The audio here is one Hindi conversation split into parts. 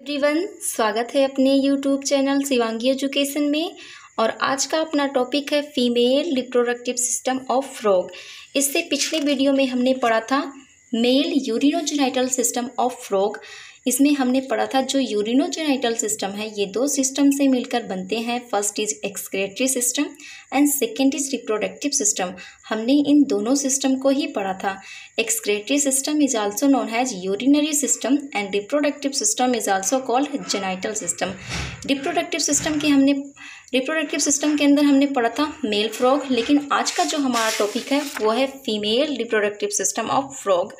एवरीवन, स्वागत है अपने यूट्यूब चैनल शिवांगी एजुकेशन में। और आज का अपना टॉपिक है female reproductive system of frog. इससे पिछले वीडियो में हमने पढ़ा था male urinogenital system of frog. इसमें हमने पढ़ा था जो यूरिनोजेनिटल सिस्टम है ये दो सिस्टम से मिलकर बनते हैं। First is excretory system and second is reproductive system. हमने इन दोनों सिस्टम को ही पढ़ा था। Excretory system is also known as urinary system and reproductive system is also called genital system. Reproductive system के अंदर हमने पढ़ा था मेल फ्रॉग, लेकिन आज का जो हमारा टॉपिक है वो है female reproductive system of frog.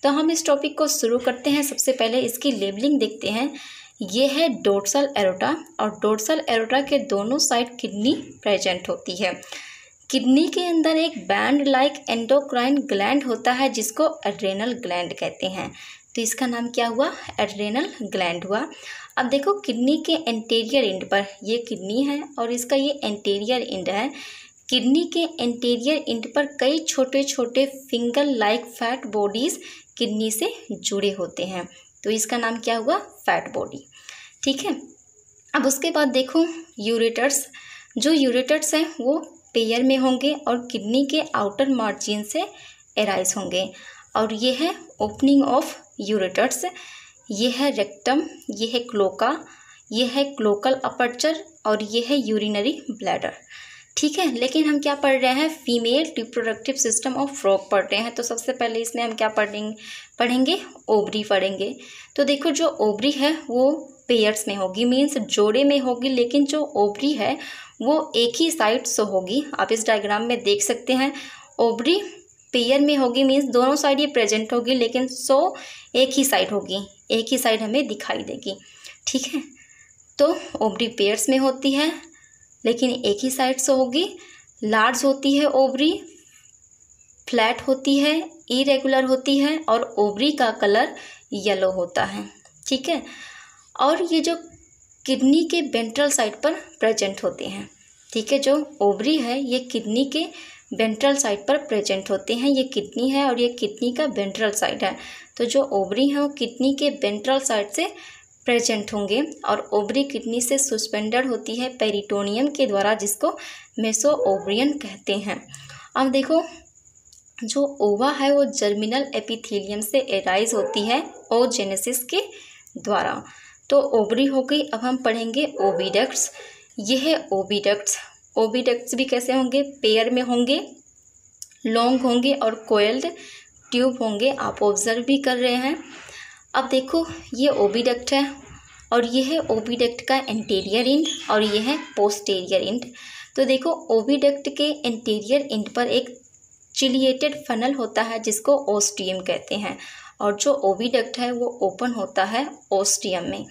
तो हम इस टॉपिक को शुरू करते हैं। सबसे पहले इसकी लेबलिंग देखते हैं। ये है डोर्सल एरोटा, और डोर्सल एरोटा के दोनों साइड किडनी प्रेजेंट होती है। किडनी के अंदर एक बैंड लाइक एंडोक्राइन ग्लैंड होता है जिसको एड्रेनल ग्लैंड कहते हैं। तो इसका नाम क्या हुआ? एड्रेनल ग्लैंड हुआ। अब देखो किडनी के एंटीरियर एंड पर, ये किडनी है और इसका ये एंटीरियर एंड है। किडनी के एंटीरियर एंड पर कई छोटे छोटे finger like fat bodies kidney से जुड़े होते हैं। तो इसका नाम क्या हुआ? Fat body. ठीक है। अब उसके बाद देखो यूरेटर्स। जो यूरेटर्स हैं वो पेयर में होंगे और किडनी के आउटर मार्जिन से एराइज होंगे। और ये है ओपनिंग ऑफ यूरेटर्स। ये है रेक्टम, ये है क्लोका, ये है क्लोकल अपर्चर और ये है यूरिनरी ब्लैडर। ठीक है। लेकिन हम क्या पढ़ रहे हैं? Female reproductive system of frog पढ़ रहे हैं। तो सबसे पहले इसमें हम क्या पढ़ेंगे? ओवरी पढ़ेंगे। तो देखो जो ओवरी है वो पेयर्स में होगी, मीन्स जोड़े में होगी, लेकिन जो ओवरी है वो एक ही साइड से होगी। आप इस डायग्राम में देख सकते हैं ओवरी पेयर में होगी, मीन्स दोनों साइड ये प्रेजेंट होगी, लेकिन एक ही साइड होगी, एक ही साइड हमें दिखाई देगी। ठीक है। तो ओवरी पेयर्स में होती है लेकिन एक ही साइड से होगी। लार्ज होती है ओवरी, फ्लैट होती है, इरेगुलर होती है और ओवरी का कलर येलो होता है। ठीक है। और ये जो किडनी के वेंट्रल साइड पर प्रेजेंट होते हैं। ठीक है। जो ओवरी है ये किडनी के वेंट्रल साइड पर प्रेजेंट होते हैं। ये किडनी है और ये किडनी का वेंट्रल साइड है। तो जो ओवरी है वो किडनी के वेंट्रल साइड से प्रेजेंट होंगे और ओवरी किडनी से सस्पेंडेड होती है पेरिटोनियम के द्वारा, जिसको मेसो ओवरियन कहते हैं। अब देखो जो ओवा है वो जर्मिनल एपिथेलियम से एराइज होती है ओजेनेसिस के द्वारा। तो ओवरी हो गई। अब हम पढ़ेंगे ओविडक्ट्स। ये है ओविडक्ट्स। ओविडक्ट्स भी कैसे होंगे? पेयर में होंगे, लॉन्ग होंगे और कोयल्ड ट्यूब होंगे। आप ऑब्जर्व भी कर रहे हैं। अब देखो ये ओविडक्ट है और ये है ओविडक्ट का एंटीरियर एंड और ये है पोस्टीरियर एंड। तो देखो ओविडक्ट के एंटीरियर एंड पर एक चिलिएटेड फनल होता है जिसको ओस्टियम कहते हैं, और जो ओविडक्ट है वो ओपन होता है ओस्टियम में।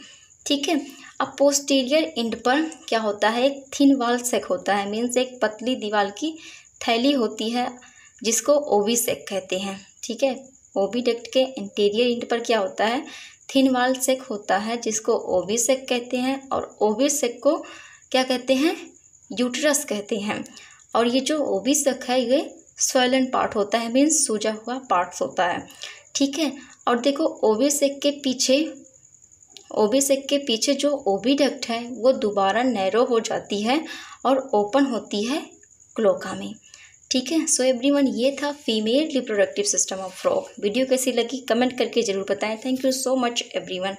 ठीक है। अब पोस्टीरियर एंड पर क्या होता है? एक थिन वाल सेक होता है, मीन्स एक पतली दीवार की थैली होती है जिसको ओविसेक कहते हैं। ठीक है। ओविडक्ट के इंटीरियर एंड पर क्या होता है? थिन वाल सेक होता है जिसको ओविसेक कहते हैं, और ओविसेक को क्या कहते हैं? यूट्रस कहते हैं। और ये जो ओविसेक है ये स्वेलन पार्ट होता है, मीन्स सूजा हुआ पार्ट्स होता है। ठीक है। और देखो ओविसेक के पीछे जो ओविडक्ट है वो दोबारा नैरो हो जाती है और ओपन होती है क्लोका में। ठीक है। सो एवरीवन, ये था female reproductive system of frog. Video कैसी लगी कमेंट करके ज़रूर बताएं। Thank you so much everyone.